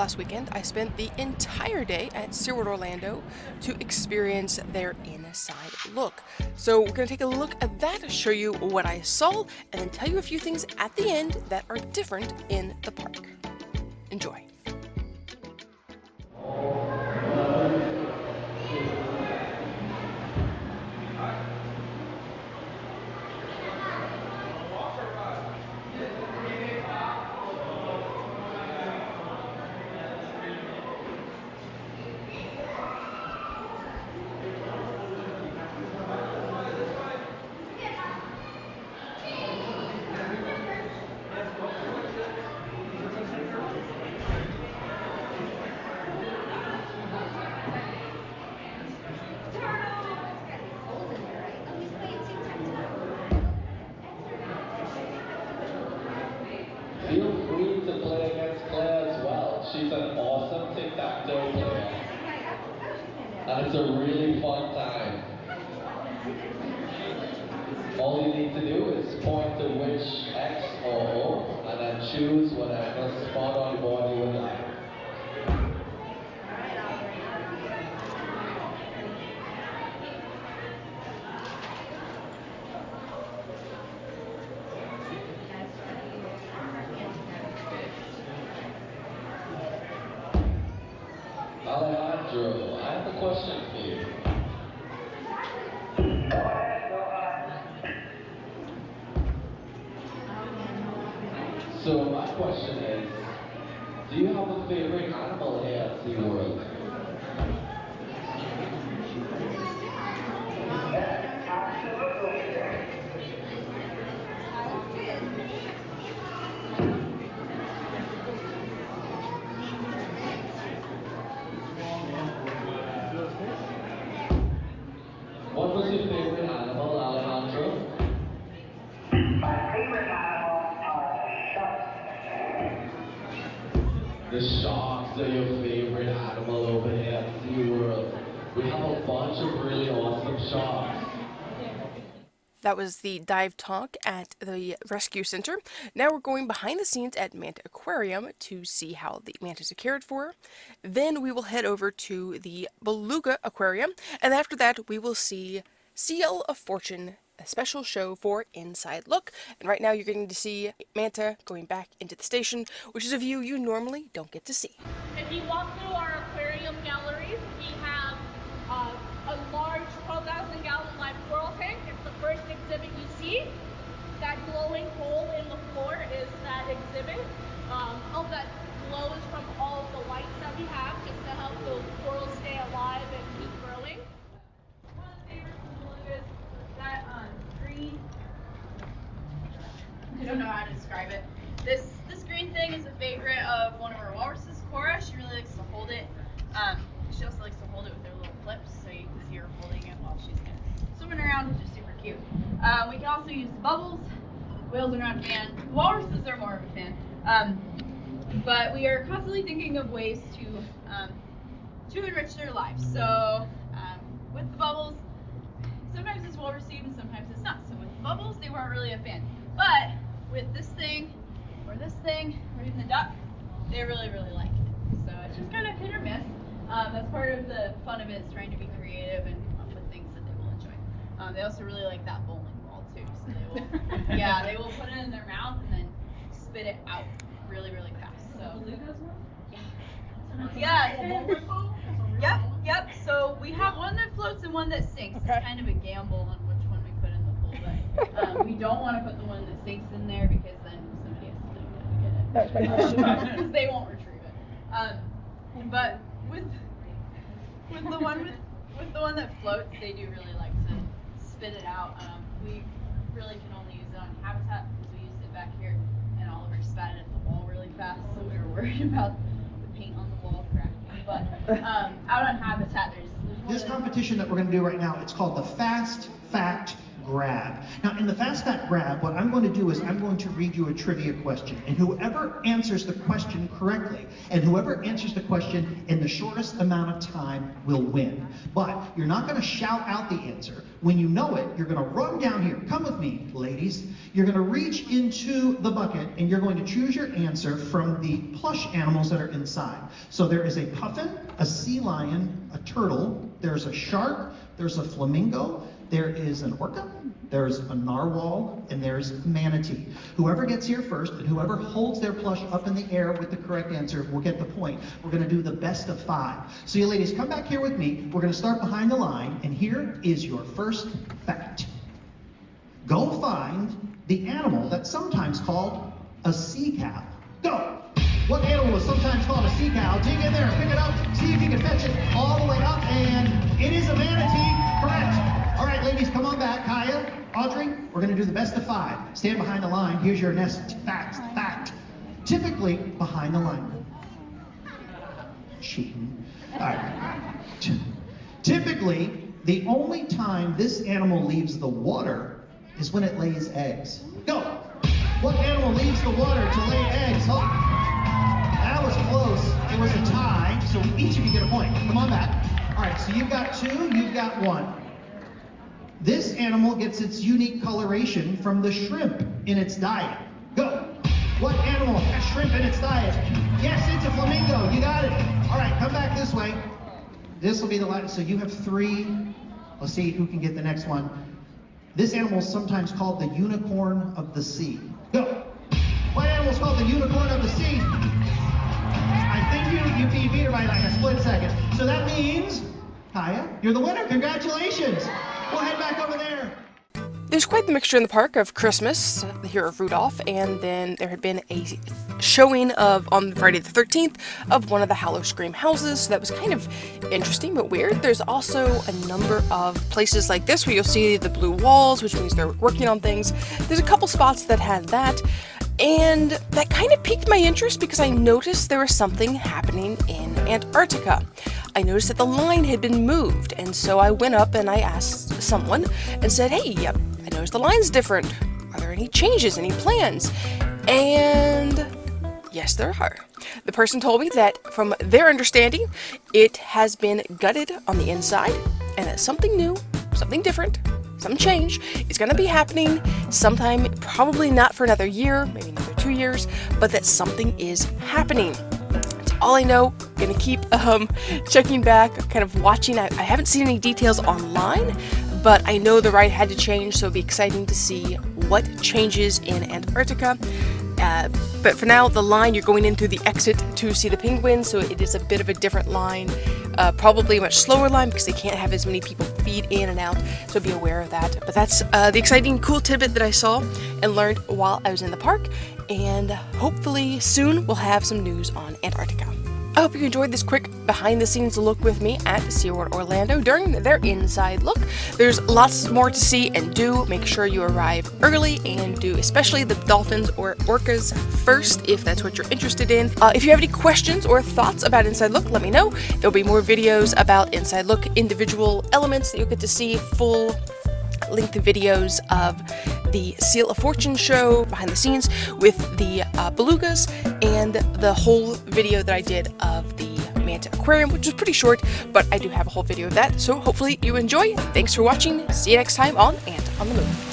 last weekend, I spent the entire day at SeaWorld Orlando to experience their inside look. So we're going to take a look at that, show you what I saw, and then tell you a few things at the end that are different in the park. Enjoy. Feel free to play against Claire as well. She's an awesome tic-tac-toe player. And it's a really fun time. All you need to do is point to which X or O and then choose whatever spot on the board you would like. Alejandro, I have a question for you. So my question is, do you have a favorite animal here at SeaWorld? What was your favorite animal, Alejandro? My favorite animal are sharks. The sharks are your favorite animal over here at SeaWorld. We have a bunch of really awesome sharks. That was the dive talk at the rescue center. Now we're going behind the scenes at Manta Aquarium to see how the mantas are cared for. Then we will head over to the Beluga Aquarium, and after that we will see Seal of Fortune, a special show for Inside Look. And right now you're getting to see Manta going back into the station, which is a view you normally don't get to see. If you walk through our aquarium galleries, we have a large 12,000 gallon live coral tank. It's the first exhibit you see. That glowing hole in the floor is that exhibit. All that glows from all of the lights that we have just to help those corals stay alive and keep growing. One of the favorites of the beluga is that green. I don't know how to describe it. This green thing is a favorite of one of our walruses, Cora. She really likes to hold it. She also likes to hold it with her little clips, so you can see her holding it while she's kind of swimming around, which is super cute. We can also use the bubbles. Whales are not a fan. Walruses are more of a fan. But we are constantly thinking of ways to enrich their lives. So with the bubbles, sometimes it's well received and sometimes it's not. So with the bubbles, they weren't really a fan. But with this thing, or even the duck, they really, really like it. So it's just kind of hit or miss. That's part of the fun of it, is trying to be creative and come up with things that they will enjoy. They also really like that bowling ball too. So they will, yeah, they will put it in their mouth and then spit it out really, really fast. So yeah. Yep. So we have one that floats and one that sinks. It's kind of a gamble on which one we put in the pool, but we don't want to put the one that sinks in there because then somebody has to get it. That was my question. Because they won't retrieve it. But with the one that floats, they do really like to spit it out. We really can only use it on habitat because we used it back here, and Oliver spat it at the wall really fast, so we were worried about the paint on the wall cracking. But out on habitat, there's this competition that we're going to do right now, it's called the Fast Fact grab. Now, in the fast fact grab, what I'm going to do is I'm going to read you a trivia question, and whoever answers the question correctly, and whoever answers the question in the shortest amount of time will win. But you're not going to shout out the answer. When you know it, you're going to run down here. Come with me, ladies. You're going to reach into the bucket, and you're going to choose your answer from the plush animals that are inside. So there is a puffin, a sea lion, a turtle, there's a shark, there's a flamingo, there is an orca, there's a narwhal, and there's a manatee. Whoever gets here first and whoever holds their plush up in the air with the correct answer will get the point. We're going to do the best of 5. So you ladies, come back here with me. We're going to start behind the line, and here is your first fact. Go find the animal that's sometimes called a sea cow. Go! What animal is sometimes called a sea cow? Dig in there, pick it up, see if you can fetch it all the way up, and it is a manatee. Correct. All right, ladies, come on back. Kaya, Audrey, we're going to do the best of 5. Stand behind the line. Here's your next fact. Typically, behind the line. Cheating. All right. Typically, the only time this animal leaves the water is when it lays eggs. Go. What animal leaves the water to lay eggs? Oh, that was close. It was a tie, so each of you get a point. Come on back. All right, so you've got 2, you've got 1. This animal gets its unique coloration from the shrimp in its diet. Go. What animal has shrimp in its diet? Yes, it's a flamingo. You got it. All right, come back this way. This will be the last. So you have 3. Let's see who can get the next one. This animal is sometimes called the unicorn of the sea. Go. What animal is called the unicorn of the sea? I think you beat her by like a split second. So that means, Kaya, you're the winner. Congratulations. We'll head back over there. There's quite the mixture in the park of Christmas, the Hero of Rudolph, and then there had been a showing of, on Friday the 13th, of one of the Howl-O-Scream houses, so that was kind of interesting but weird. There's also a number of places like this where you'll see the blue walls, which means they're working on things. There's a couple spots that had that, and that kind of piqued my interest because I noticed there was something happening in Antarctica. I noticed that the line had been moved, and so I went up and I asked someone and said, hey, I noticed the line's different. Are there any changes, any plans? And yes, there are. The person told me that from their understanding, it has been gutted on the inside, and that something new, something different, some change is going to be happening sometime, probably not for another year, maybe another 2 years, but that something is happening. That's all I know. Gonna keep checking back, kind of watching. I haven't seen any details online, but I know the ride had to change, so it'll be exciting to see what changes in Antarctica. But for now, the line, you're going in through the exit to see the penguins, so it is a bit of a different line, probably a much slower line because they can't have as many people feed in and out, so be aware of that. But that's the exciting, cool tidbit that I saw and learned while I was in the park, and hopefully soon we'll have some news on Antarctica. I hope you enjoyed this quick behind-the-scenes look with me at SeaWorld Orlando during their inside look. There's lots more to see and do. Make sure you arrive early and do especially the dolphins or orcas first if that's what you're interested in. If you have any questions or thoughts about Inside Look, let me know. There'll be more videos about Inside Look, individual elements that you'll get to see, full length videos of the Seal of Fortune show behind the scenes with the belugas, and the whole video that I did of the Manta Aquarium, which was pretty short, but I do have a whole video of that, so hopefully you enjoy. Thanks for watching. See you next time on And on the Move.